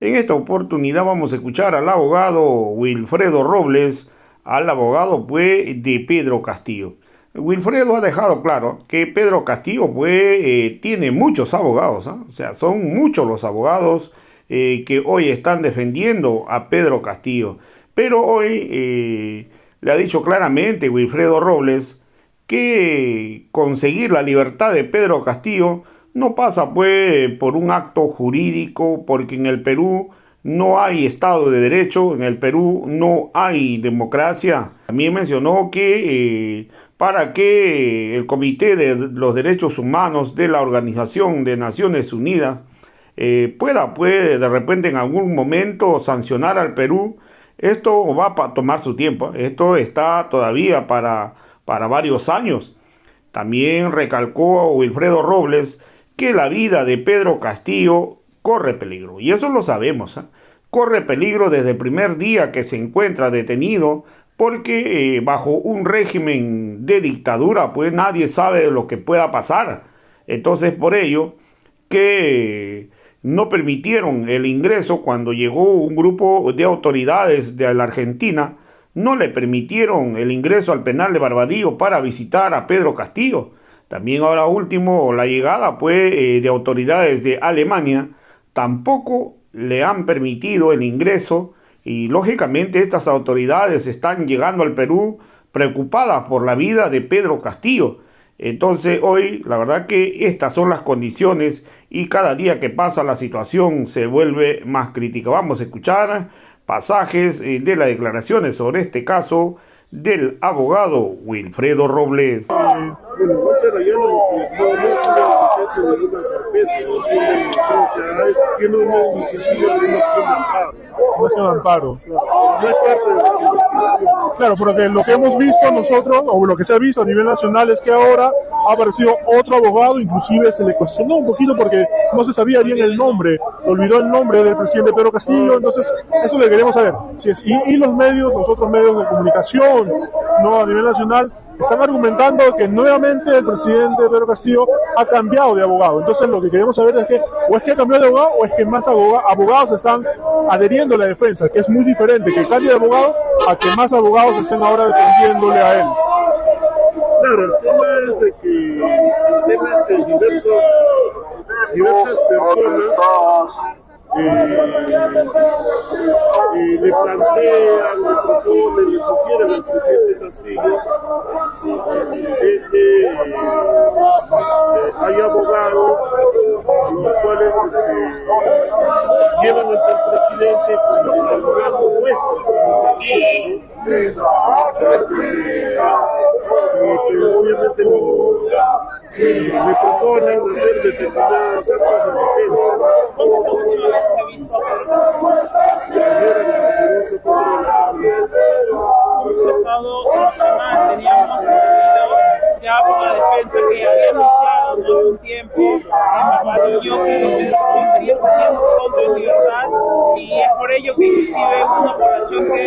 En esta oportunidad vamos a escuchar al abogado Wilfredo Robles, al abogado pues, de Pedro Castillo. Wilfredo ha dejado claro que Pedro Castillo pues, tiene muchos abogados, ¿ah? O sea, son muchos los abogados que hoy están defendiendo a Pedro Castillo. Pero hoy le ha dicho claramente Wilfredo Robles que conseguir la libertad de Pedro Castillo no pasa pues por un acto jurídico, porque en el Perú no hay Estado de Derecho, en el Perú no hay democracia. También mencionó que para que el Comité de los Derechos Humanos de la Organización de Naciones Unidas pueda pues de repente en algún momento sancionar al Perú, esto va a tomar su tiempo, esto está todavía para varios años. También recalcó Wilfredo Robles que la vida de Pedro Castillo corre peligro. Y eso lo sabemos, ¿eh? Corre peligro desde el primer día que se encuentra detenido porque bajo un régimen de dictadura pues nadie sabe lo que pueda pasar. Entonces por ello que no permitieron el ingreso cuando llegó un grupo de autoridades de la Argentina, no le permitieron el ingreso al penal de Barbadillo para visitar a Pedro Castillo. También ahora último, la llegada pues, de autoridades de Alemania tampoco le han permitido el ingreso y lógicamente estas autoridades están llegando al Perú preocupadas por la vida de Pedro Castillo. Entonces hoy la verdad que estas son las condiciones y cada día que pasa la situación se vuelve más crítica. Vamos a escuchar pasajes de las declaraciones sobre este caso del abogado Wilfredo Robles. Bueno, Walter Ayala no es una diligencia de una carpeta, creo que tiene una iniciativa de una acción de amparo. Una acción de amparo. Claro, no es parte de las investigaciones. Claro, porque lo que hemos visto nosotros, o lo que se ha visto a nivel nacional, es que ahora ha aparecido otro abogado, inclusive se le cuestionó un poquito porque no se sabía bien el nombre, olvidó el nombre del presidente Pedro Castillo, entonces eso le queremos saber. Si es, y los medios, los otros medios de comunicación, no a nivel nacional, están argumentando que nuevamente el presidente Pedro Castillo ha cambiado de abogado. Entonces lo que queremos saber es que o es que ha cambiado de abogado o es que más abogados están adheriendo a la defensa, que es muy diferente que cambie de abogado a que más abogados estén ahora defendiéndole a él. Claro, el tema es de diversas personas le plantean, le proponen, le sugieren al presidente Castillo que hay abogados a los cuales llevan ante el presidente con determinadas propuestas, que obviamente le proponen hacer determinadas actos de defensa. Hemos estado una semana, teníamos ya por la defensa que había anunciado no hace un tiempo en Barbadillo que estaría saliendo contra en libertad, y es por ello que inclusive una población que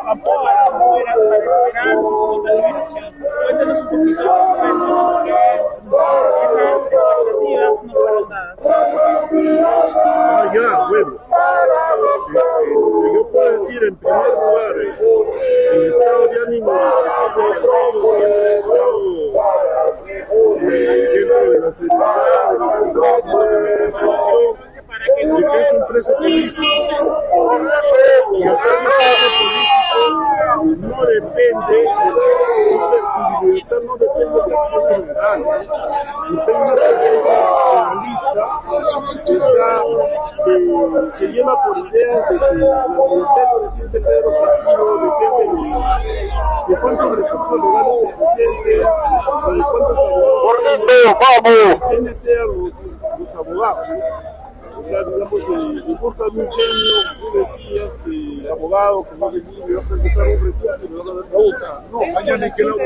acampó a las afueras para esperar su pronta liberación. Cuéntanos un poquito al respecto, porque esas expectativas no fueron dadas. Bueno. Lo que yo puedo decir en primer lugar, el estado de ánimo del presidente Castillo siempre ha estado dentro de la seriedad, de la comprensión, de que es un preso político. Y al ser un preso político no depende de su libertad, no depende de acción general. Depende de una tendencia realista que se lleva por ideas de que la libertad del presidente Pedro Castillo depende de cuántos recursos legales se presenten, o de cuántos abogados quiénes sean los abogados. O sea, digamos, buscan un genio, tú decías que abogado que va a venir y va a presentar un recurso y le van a dar la boca. No, mañana hay que la boca.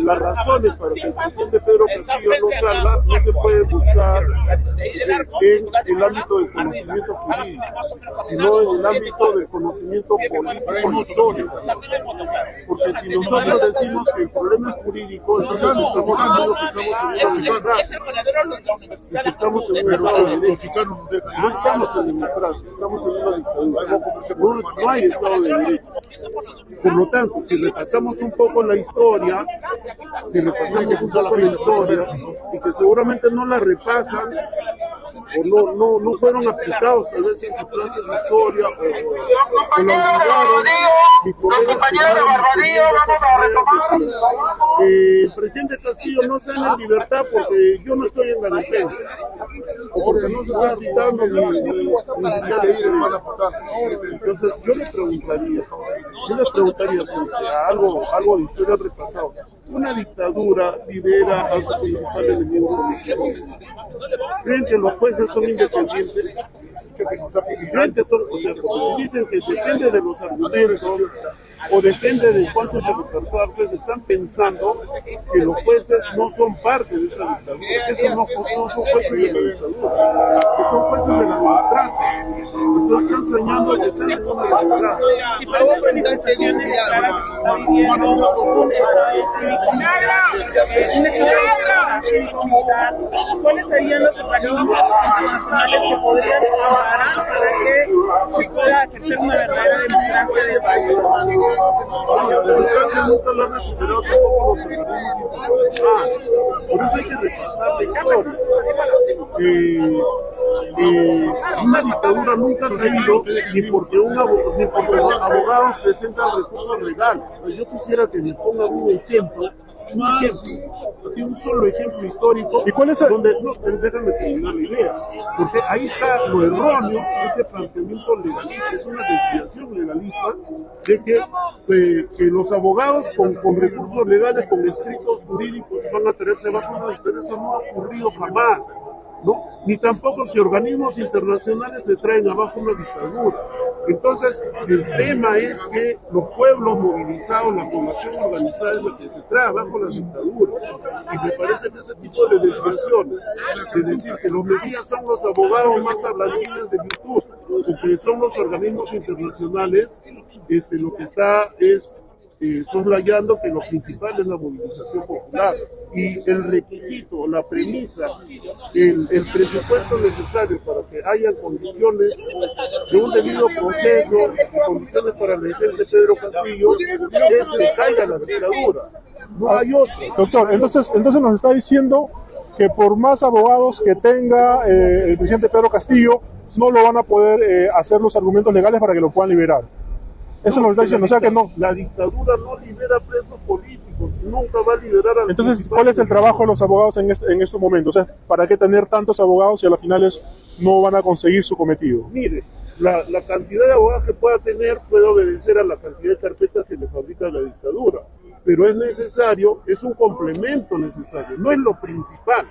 Las razones para que el presidente Pedro Castillo no salga no se pueden buscar en el ámbito del conocimiento jurídico, sino en el ámbito del conocimiento político y histórico. Porque si nosotros decimos que el problema es jurídico, entonces estamos diciendo que estamos en un estado de derecho. No estamos en democracia, estamos en una dictadura. No hay estado de derecho. Por lo tanto, si repasamos un poco la historia, y que seguramente no la repasan, o no fueron aplicados tal vez en sus clases de historia, o la olvidaron, mis colegas el presidente Castillo no está en libertad porque yo no estoy en la defensa, o porque no se está quitando mi entonces yo le preguntaría si algo de historia repasado. Una dictadura libera a su principal enemigo. ¿Creen que los jueces son independientes? Si dicen que depende de los argumentos o depende de cuántos adversarios están pensando que los jueces no son parte de esa dictadura, que no son jueces de la dictadura, que son jueces de la democracia. Entonces están soñando que están en una democracia. Y para las manifestaciones claras está viviendo un estado cívico-militar. ¿Cuáles serían los organismos internacionales que podrían colaborar para que se pueda ejercer una verdadera democracia de país? La democracia nunca la han recuperado tampoco los organismos internacionales. Por eso hay que repasar la historia. Una dictadura nunca ha caído ni porque los abogados presentan recursos legales. Yo quisiera que me pongan un ejemplo, así un solo ejemplo histórico. ¿Y cuál es donde no déjame terminar la idea? Porque ahí está lo erróneo, ese planteamiento legalista, es una desviación legalista de que los abogados con recursos legales, con escritos jurídicos van a tenerse bajo una dictadura. Eso no ha ocurrido jamás, ¿no? Ni tampoco que organismos internacionales se traen abajo una dictadura. Entonces, el tema es que los pueblos movilizados, la población organizada es la que se trae abajo las dictaduras. Y me parece que ese tipo de desviaciones, de decir que los mesías son los abogados más hablantes de YouTube, o que son los organismos internacionales, lo que está es soslayando que lo principal es la movilización popular y el requisito, la premisa, el presupuesto necesario para que haya condiciones de un debido proceso y condiciones para la defensa de Pedro Castillo es que caiga la dictadura. No hay otro. Doctor, entonces nos está diciendo que por más abogados que tenga el presidente Pedro Castillo, no lo van a poder hacer los argumentos legales para que lo puedan liberar. Eso nos está diciendo, o sea que no. La dictadura no libera presos políticos, nunca va a liberar a... Entonces, ¿cuál es el trabajo de los abogados en estos momentos? O sea, ¿para qué tener tantos abogados si a las finales no van a conseguir su cometido? Mire, la cantidad de abogados que pueda tener puede obedecer a la cantidad de carpetas que le fabrica la dictadura, pero es necesario, es un complemento necesario, no es lo principal.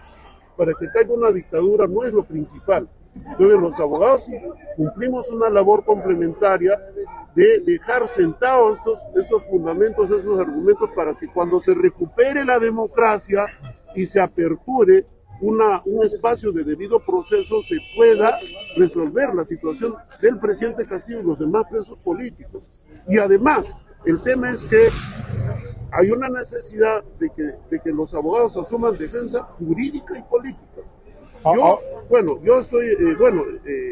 Para que caiga una dictadura no es lo principal. Entonces los abogados cumplimos una labor complementaria de dejar sentados esos fundamentos, esos argumentos para que cuando se recupere la democracia y se aperture un espacio de debido proceso se pueda resolver la situación del presidente Castillo y los demás presos políticos. Y además, el tema es que hay una necesidad de que los abogados asuman defensa jurídica y política.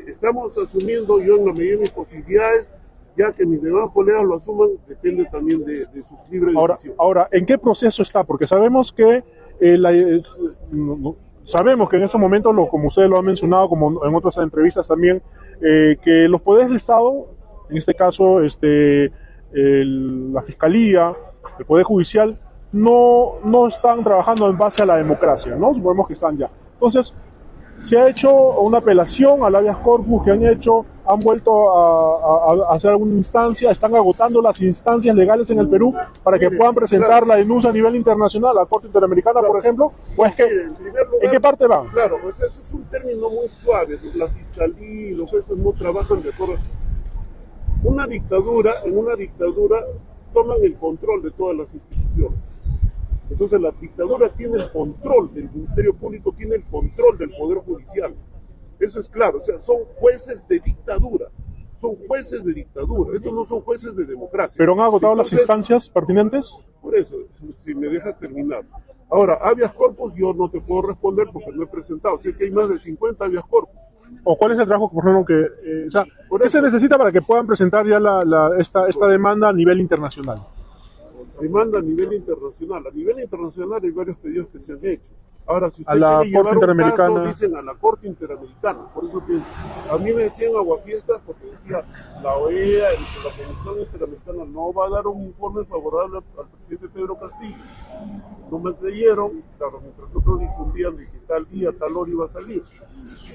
Estamos asumiendo, yo en la medida de mis posibilidades, ya que mis demás colegas lo asuman, depende también de su libre decisión. Ahora, ¿en qué proceso está? Porque sabemos que sabemos que en estos momentos, como ustedes lo han mencionado, como en otras entrevistas también, que los poderes del Estado, en este caso la Fiscalía, el Poder Judicial, no están trabajando en base a la democracia, ¿no? Suponemos que están ya. Entonces, se ha hecho una apelación al habeas corpus que han vuelto a hacer alguna instancia, están agotando las instancias legales en el Perú para que puedan presentar la denuncia a nivel internacional, a la Corte Interamericana, por ejemplo, o es que, en primer lugar, ¿en qué parte van? Claro, pues eso es un término muy suave, la Fiscalía y los jueces no trabajan de acuerdo. en una dictadura toman el control de todas las instituciones. Entonces la dictadura tiene el control del Ministerio Público, tiene el control del Poder Judicial. Eso es claro, o sea, son jueces de dictadura. Son jueces de dictadura, estos no son jueces de democracia. ¿Pero han agotado las instancias pertinentes? Por eso, si me dejas terminar. Ahora, habeas corpus yo no te puedo responder porque no he presentado. Sé que hay más de 50 habeas corpus. ¿O cuál es el trabajo, por ejemplo, que... o sea, ¿qué se necesita para que puedan presentar ya esta demanda a nivel internacional? Demanda a nivel internacional. A nivel internacional hay varios pedidos que se han hecho. Ahora, si usted a la quiere Corte llevar un Interamericana, caso, dicen a la Corte Interamericana. Por eso que a mí me decían aguafiestas porque decía la OEA, la Comisión Interamericana no va a dar un informe favorable al presidente Pedro Castillo. No me creyeron, claro, mientras otros difundían de que tal día, tal hora iba a salir.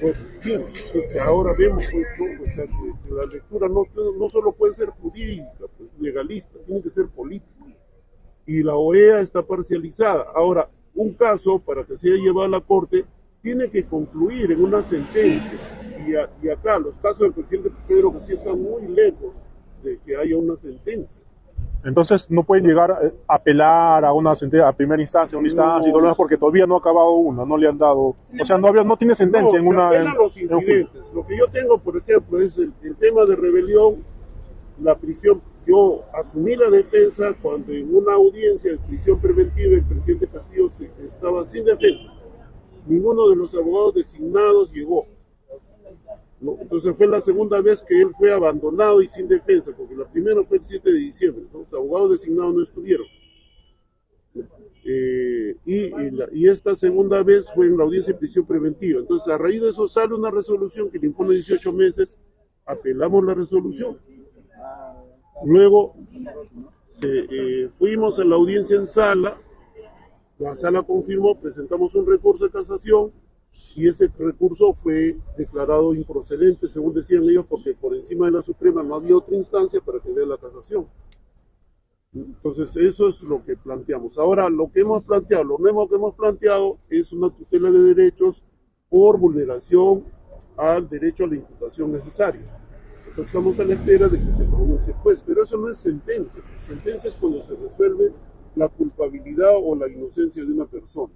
Pues, en fin, entonces ahora vemos pues, ¿no? O sea, que la lectura no solo puede ser jurídica, pues, legalista, tiene que ser política. Y la OEA está parcializada. Ahora, un caso, para que sea llevado a la Corte, tiene que concluir en una sentencia. Y acá, los casos del presidente Pedro Castillo están muy lejos de que haya una sentencia. Entonces no pueden llegar a apelar a una sentencia, a primera instancia, una instancia y todo lo demás, porque todavía no ha acabado una, no le han dado... O sea, no tiene sentencia en una... Los incidentes. Lo que yo tengo, por ejemplo, es el tema de rebelión, la prisión. Yo asumí la defensa cuando en una audiencia de prisión preventiva el presidente Castillo estaba sin defensa. Ninguno de los abogados designados llegó. ¿No? Entonces fue la segunda vez que él fue abandonado y sin defensa, porque la primera fue el 7 de diciembre. ¿No? Los abogados designados no estuvieron. Y esta segunda vez fue en la audiencia de prisión preventiva. Entonces a raíz de eso sale una resolución que le impone 18 meses, apelamos la resolución. Luego fuimos a la audiencia en sala, la sala confirmó, presentamos un recurso de casación y ese recurso fue declarado improcedente, según decían ellos, porque por encima de la Suprema no había otra instancia para que dé la casación. Entonces eso es lo que planteamos. Ahora lo nuevo que hemos planteado es una tutela de derechos por vulneración al derecho a la imputación necesaria. Estamos a la espera de que se pronuncie el juez, pero eso no es sentencia. Sentencia es cuando se resuelve la culpabilidad o la inocencia de una persona.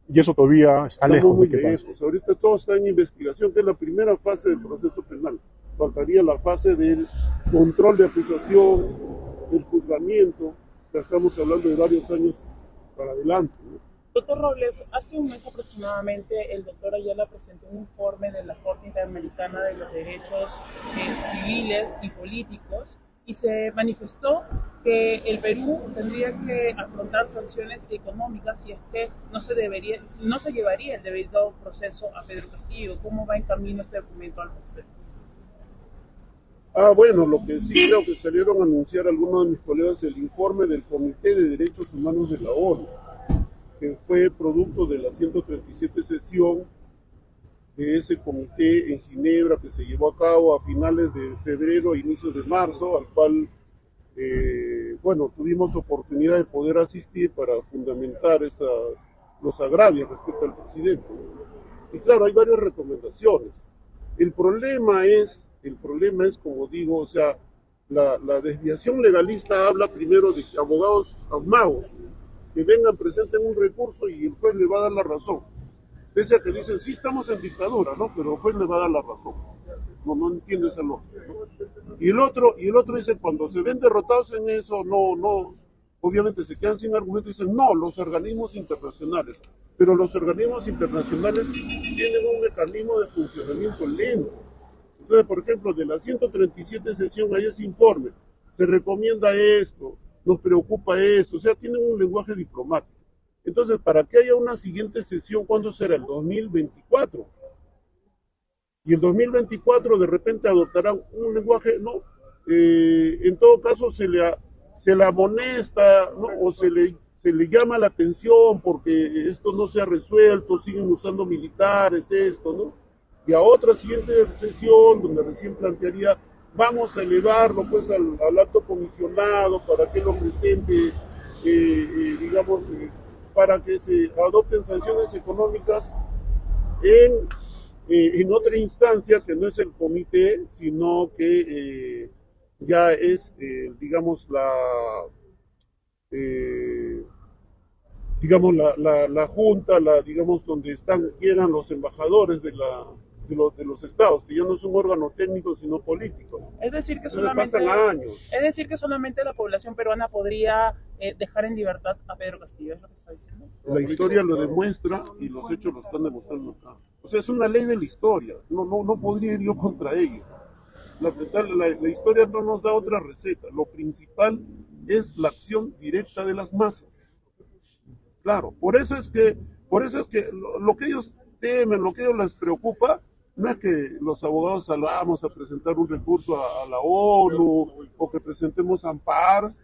Y eso todavía está lejos de que pase. Ahorita todo está en investigación, que es la primera fase del proceso penal. Faltaría la fase del control de acusación, del juzgamiento. O sea, estamos hablando de varios años para adelante, ¿no? Doctor Robles, hace un mes aproximadamente el doctor Ayala presentó un informe de la Corte Interamericana de los Derechos Civiles y Políticos y se manifestó que el Perú tendría que afrontar sanciones económicas si es que no se llevaría el debido proceso a Pedro Castillo. ¿Cómo va en camino este documento al respecto? Bueno, lo que sí creo que salieron a anunciar algunos de mis colegas, el informe del Comité de Derechos Humanos de la ONU, que fue producto de la 137 sesión de ese comité en Ginebra que se llevó a cabo a finales de febrero e inicios de marzo, al cual tuvimos oportunidad de poder asistir para fundamentar los agravios respecto al presidente. Y claro, hay varias recomendaciones. El problema es, como digo, o sea, la desviación legalista habla primero de abogados magos que vengan, presenten un recurso y el juez le va a dar la razón. Pese a que dicen, sí estamos en dictadura, ¿no? Pero el juez le va a dar la razón. No entiendo esa lógica, ¿no? Y el otro dice, cuando se ven derrotados en eso, obviamente se quedan sin argumento y dicen, no, los organismos internacionales. Pero los organismos internacionales tienen un mecanismo de funcionamiento lento. Entonces, por ejemplo, de la 137 sesión hay ese informe, se recomienda esto, nos preocupa esto, o sea, tienen un lenguaje diplomático. Entonces, para que haya una siguiente sesión, ¿cuándo será? El 2024. Y el 2024 de repente adoptarán un lenguaje, ¿no? En todo caso se le amonesta, ¿no? O se le llama la atención porque esto no se ha resuelto, siguen usando militares, esto, ¿no? Y a otra siguiente sesión, donde recién plantearía, vamos a elevarlo pues al alto comisionado para que lo presente, para que se adopten sanciones económicas en otra instancia que no es el comité, sino que ya es, eh, la junta, digamos, donde llegan los embajadores de los estados, que ya no es un órgano técnico, sino político. Es decir, que Entonces solamente, pasan años. es decir, que solamente la población peruana podría dejar en libertad a Pedro Castillo, ¿es lo que está diciendo? La historia lo demuestra y los hechos lo están demostrando acá. O sea, es una ley de la historia, no podría ir yo contra ello. La historia no nos da otra receta. Lo principal es la acción directa de las masas. Claro, por eso es que lo que ellos temen, lo que ellos les preocupa, no es que los abogados salgamos a presentar un recurso a la ONU o que presentemos amparos.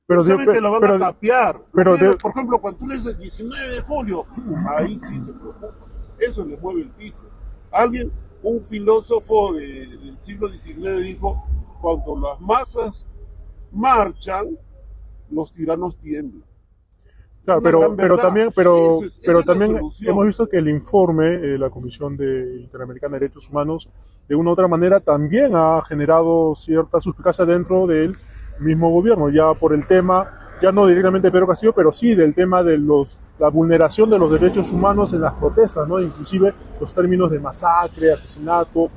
Pero saben que lo van a tapiar. Por ejemplo, cuando tú le dices 19 de julio, ahí sí se preocupa. Eso le mueve el piso. Un filósofo del siglo XIX dijo, cuando las masas marchan, los tiranos tiemblan. Claro, pero también hemos visto que el informe, la Comisión Interamericana de Derechos Humanos, de una u otra manera también ha generado cierta suspicacia dentro del mismo gobierno, ya por el tema, ya no directamente de Pedro Castillo, pero sí del tema de la vulneración de los derechos humanos en las protestas, ¿no? Inclusive los términos de masacre, asesinato,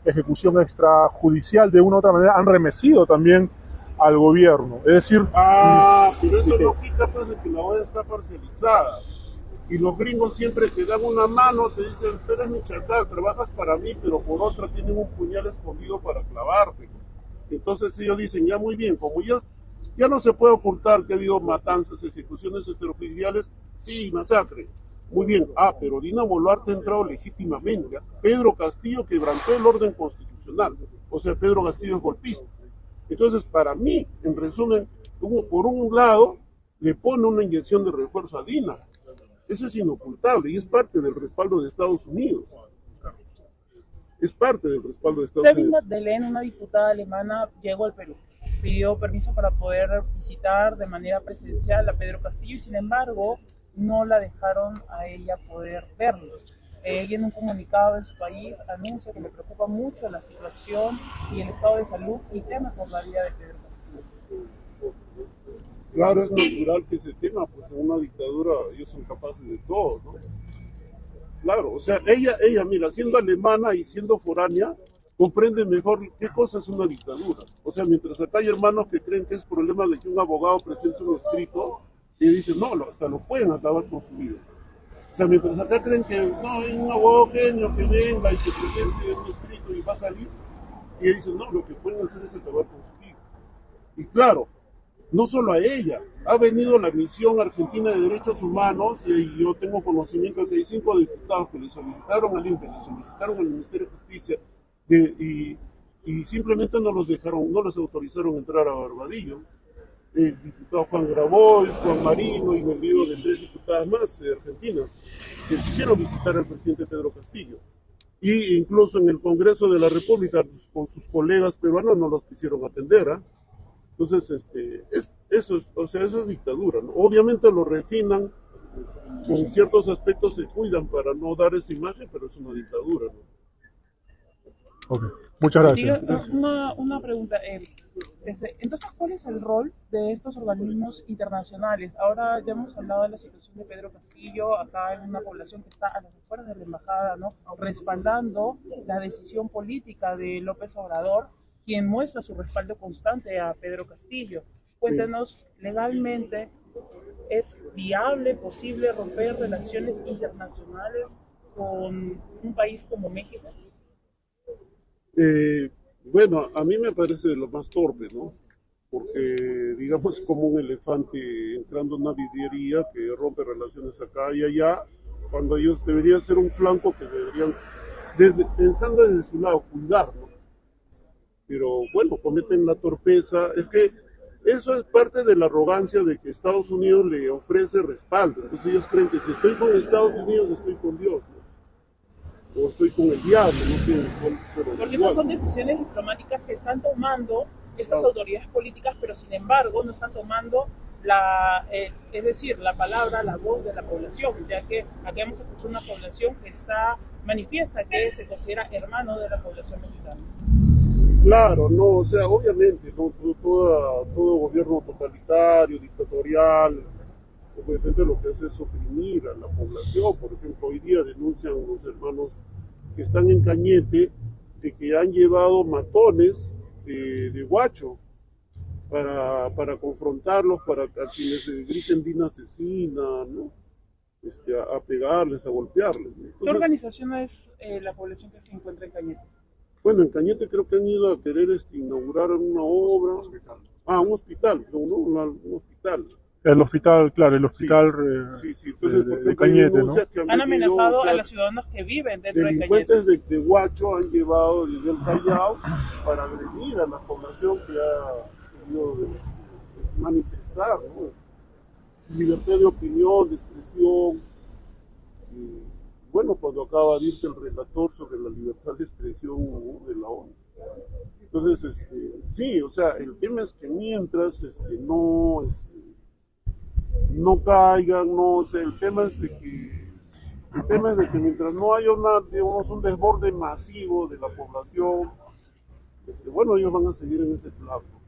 ejecución extrajudicial, de una u otra manera han remecido también al gobierno. Es decir, pero eso no quita pues de que la olla está parcializada. Y los gringos siempre te dan una mano, te dicen, tú eres mi chacal, trabajas para mí, pero por otra tienen un puñal escondido para clavarte. Entonces ellos dicen, ya muy bien, como ya no se puede ocultar que ha habido matanzas, ejecuciones extrajudiciales, sí, masacre. Muy bien, pero Dina Boluarte ha entrado legítimamente. Pedro Castillo quebrantó el orden constitucional, o sea, Pedro Castillo es golpista. Entonces, para mí, en resumen, por un lado, le pone una inyección de refuerzo a Dina. Eso es inocultable y es parte del respaldo de Estados Unidos. Es parte del respaldo de Estados Unidos. Sabine Madeleine, una diputada alemana, llegó al Perú. Pidió permiso para poder visitar de manera presencial a Pedro Castillo y, sin embargo, no la dejaron a ella poder verlo. Ella en un comunicado en su país anuncia que le preocupa mucho la situación y el estado de salud y teme por la vida de Pedro Castillo. Claro, es natural que se tema, pues en una dictadura ellos son capaces de todo, ¿no? Claro, o sea, ella, mira, siendo alemana y siendo foránea, comprende mejor qué cosa es una dictadura. O sea, mientras acá hay hermanos que creen que es problema de que un abogado presente un escrito y dicen, no, hasta lo pueden acabar con su vida. O sea, mientras acá creen que no, hay un abogado genio que venga y que presente un escrito y va a salir, y ellos dicen, no, lo que pueden hacer es acabar con su vida. Y claro, no solo a ella, ha venido la Misión Argentina de Derechos Humanos y yo tengo conocimiento de que hay 5 diputados que le solicitaron al INPE, le solicitaron al Ministerio de Justicia y simplemente no les autorizaron entrar a Barbadillo. El diputado Juan Grabois, Juan Marino y me olvido de 3 diputadas más argentinas que quisieron visitar al presidente Pedro Castillo. Y incluso en el Congreso de la República con sus colegas peruanos no los quisieron atender, ¿eh? Entonces, eso es dictadura, ¿no? Obviamente lo refinan, con ciertos aspectos se cuidan para no dar esa imagen, pero es una dictadura, ¿no? Okay. Muchas gracias. Una pregunta. Entonces, ¿cuál es el rol de estos organismos internacionales? Ahora ya hemos hablado de la situación de Pedro Castillo, acá en una población que está a las afueras de la embajada, ¿no? Respaldando la decisión política de López Obrador, quien muestra su respaldo constante a Pedro Castillo. Cuéntanos, legalmente, ¿es viable, posible romper relaciones internacionales con un país como México? Bueno, a mí me parece lo más torpe, ¿no? Porque, digamos, como un elefante entrando en una vidriería que rompe relaciones acá y allá, cuando ellos deberían ser un flanco que deberían, pensando desde su lado, cuidar, ¿no? Pero bueno, cometen la torpeza. Es que eso es parte de la arrogancia de que Estados Unidos le ofrece respaldo. Entonces ellos creen que si estoy con Estados Unidos estoy con Dios, ¿no? O estoy con el diablo, no sé. Porque esas son decisiones diplomáticas que están tomando estas autoridades políticas, pero sin embargo no están tomando es decir, la palabra, la voz de la población, ya que aquí hemos escuchado una población que manifiesta que se considera hermano de la población mexicana. Claro, no, o sea, obviamente, ¿no? Todo gobierno totalitario, dictatorial, obviamente lo que hace es oprimir a la población. Por ejemplo, hoy día denuncian los hermanos que están en Cañete de que han llevado matones de Huacho para confrontarlos, para a quienes griten Dina asesina, ¿no? A pegarles, a golpearles, ¿no? ¿Qué Entonces, organización es la población que se encuentra en Cañete? bueno, en Cañete creo que han ido a querer inaugurar una obra. Un hospital, no, un hospital. El hospital, claro, el hospital Sí. Entonces, por de ejemplo, hay Cañete, ¿no? denuncias que Han venido, amenazado o sea, a los ciudadanos que viven dentro de Cañete. delincuentes de Huacho han llevado desde el Callao para agredir a la población que ha querido manifestar, ¿no? Libertad de opinión, de expresión. Y, bueno, cuando acaba de irse el relator sobre la libertad de expresión, ¿no?, de la ONU. Entonces, sí, o sea, el tema es que mientras no caigan, no, o sea, el tema es de que mientras no haya digamos, un desborde masivo de la población, bueno, ellos van a seguir en ese plano.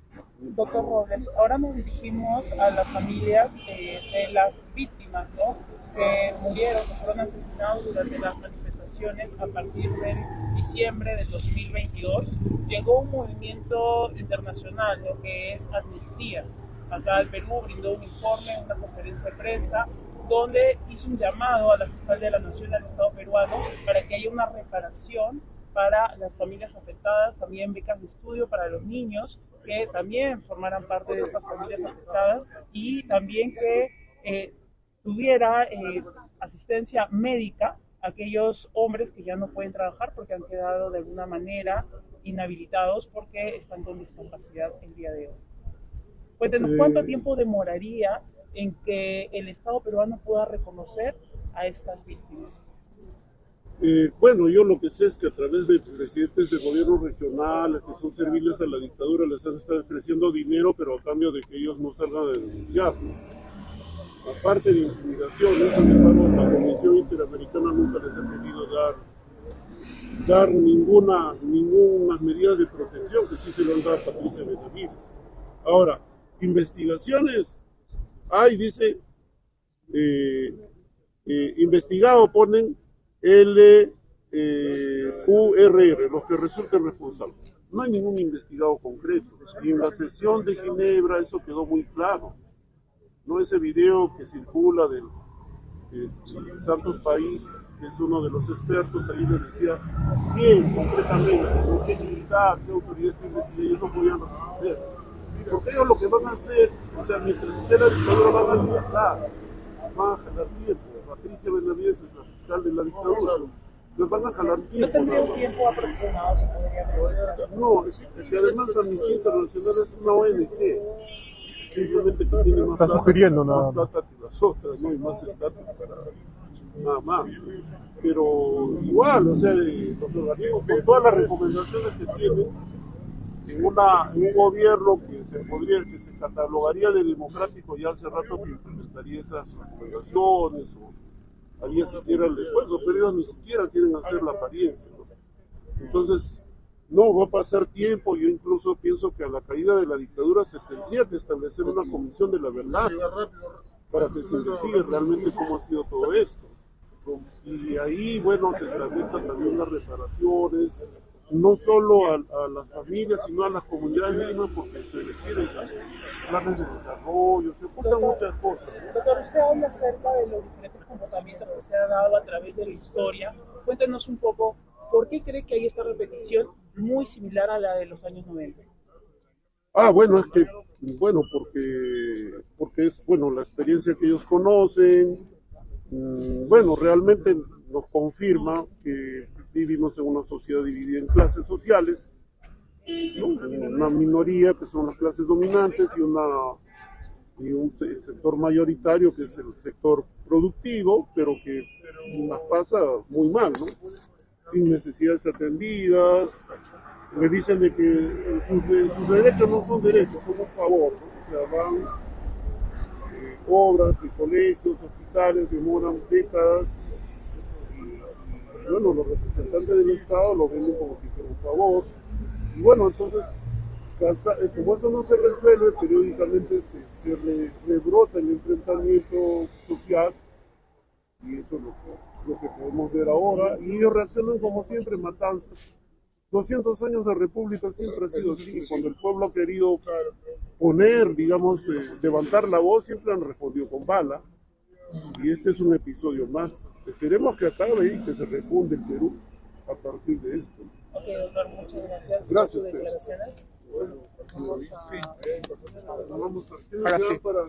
Doctor Robles, ahora nos dirigimos a las familias de las víctimas, ¿no?, que murieron, que fueron asesinados durante las manifestaciones a partir del diciembre del 2022. Llegó un movimiento internacional, lo que es Amnistía. Acá el Perú brindó un informe, una conferencia de prensa, donde hizo un llamado a la fiscal de la Nación, al Estado peruano, para que haya una reparación para las familias afectadas, también becas de estudio para los niños que también formaran parte de estas familias afectadas, y también que tuviera asistencia médica a aquellos hombres que ya no pueden trabajar porque han quedado de alguna manera inhabilitados porque están con discapacidad el día de hoy. Cuéntenos, ¿cuánto tiempo demoraría en que el Estado peruano pueda reconocer a estas víctimas? Bueno, yo lo que sé es que a través de presidentes de gobiernos regionales que son serviles a la dictadura les han estado ofreciendo dinero, pero a cambio de que ellos no salgan a denunciar, ¿no? Aparte de intimidaciones, sin embargo, la Comisión Interamericana nunca les ha querido dar ninguna medida de protección, que sí se lo han dado a Patricia Benavides. Ahora, investigaciones, dice, investigado ponen LURR, los que resulten responsables. No hay ningún investigado concreto. Y en la sesión de Ginebra eso quedó muy claro. No, ese video que circula del Santos País, que es uno de los expertos, ahí les decía quién concretamente, con qué militar, qué autoridades que investigan, ellos no podían responder. Porque ellos lo que van a hacer, o sea, mientras esté la dictadura van a dilatar, van a jalar tiempo. Patricia Benavides es la fiscal de la dictadura. Les van a jalar tiempo. ¿No tendría un tiempo aproximado si podría? No, es que además Amnistía Internacional es una ONG. Simplemente que tiene más plata, sugiriendo más plata que las otras, ¿no? Y más estatus para nada más. Pero igual, o sea, los organismos con todas las recomendaciones que tienen en un gobierno que se catalogaría de democrático, ya hace rato que implementaría esas recomendaciones o haría siquiera el esfuerzo, pero ellos ni siquiera quieren hacer la apariencia, ¿no? Entonces, no, va a pasar tiempo. Yo incluso pienso que a la caída de la dictadura se tendría que establecer una comisión de la verdad para que se investigue realmente cómo ha sido todo esto. Y ahí, bueno, se establezcan también las reparaciones, no solo a las familias, sino a las comunidades mismas, porque se requieren planes de desarrollo, se ocultan muchas cosas, ¿no? Doctor, usted habla acerca de los diferentes comportamientos que se han dado a través de la historia. Cuéntenos un poco, ¿por qué cree que hay esta repetición muy similar a la de los años 90? Bueno, es que, bueno, porque es, bueno, la experiencia que ellos conocen, bueno, realmente nos confirma que vivimos en una sociedad dividida en clases sociales, ¿no? Una minoría que son las clases dominantes y un sector mayoritario que es el sector productivo, pero que las pasa muy mal, ¿no? Sin necesidades atendidas, le dicen de que sus derechos no son derechos, son un favor, ¿no? O sea, van obras de colegios, hospitales, demoran décadas, y bueno, los representantes del Estado lo ven como si fuera un favor, Y bueno, entonces, como eso no se resuelve, periódicamente se rebrota el enfrentamiento social, y eso es lo que podemos ver ahora, y ellos reaccionan como siempre, matanzas. 200 años de república siempre ha sido así. Cuando el pueblo ha querido poner, digamos, levantar la voz, siempre han respondido con bala. Y este es un episodio más. Esperemos que acabe y que se refunde el Perú a partir de esto. Ok, doctor, muchas gracias. Gracias a sus ustedes. declaraciones. Vamos a para